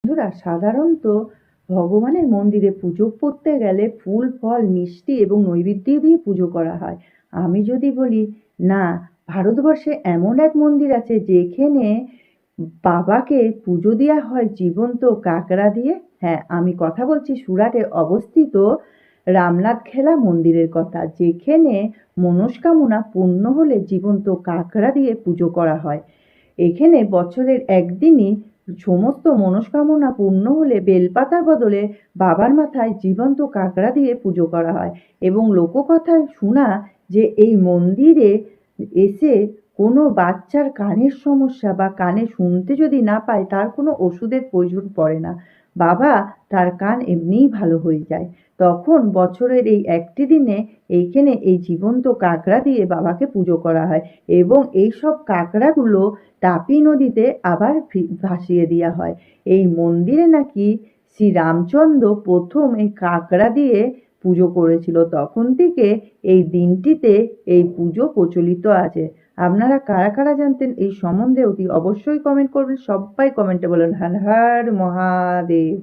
বন্ধুরা, সাধারণত ভগবানের মন্দিরে পুজো করতে গেলে ফুল ফল মিষ্টি এবং নৈবেদ্য দিয়ে পুজো করা হয়। আমি যদি বলি না, ভারতবর্ষে এমন এক মন্দির আছে যেখানে বাবাকে পুজো দেওয়া হয় জীবন্ত কাঁকড়া দিয়ে। হ্যাঁ, আমি কথা বলছি সুরাটে অবস্থিত রামনাথ খেলা মন্দিরের কথা, যেখানে মনস্কামনা পূর্ণ হলে জীবন্ত কাঁকড়া দিয়ে পুজো করা হয়। এখানে বছরের একদিনই সমস্ত মনস্কামনা পূর্ণ হলে বেলপাতার বদলে বাবার মাথায় জীবন্ত কাঁকড়া দিয়ে পুজো করা হয়। এবং লোককথায় শোনা যে এই মন্দিরে এসে কোনো বাচ্চার কানের সমস্যা বা কানে শুনতে যদি না পায়, তার কোনো ওষুধের প্রয়োজন পড়ে না। বাবা তার কান এমনিই ভালো হয়ে যায়। তখন বছরের এই একটি দিনে এইখানে এই জীবন্ত কাঁকড়া দিয়ে বাবাকে পুজো করা হয় এবং এইসব কাঁকড়াগুলো তাপি নদীতে আবার ভাসিয়ে দেওয়া হয়। এই মন্দিরে নাকি শ্রীরামচন্দ্র প্রথম এই কাঁকড়া দিয়ে পুজো করেছিল। তখন থেকে এই দিনটিতে এই পুজো প্রচলিত আছে। আপনারা কারা কারা জানতেন এই সম্বন্ধে অতি অবশ্যই কমেন্ট করবেন। সবাই কমেন্টে বলুন হর হর মহাদেব।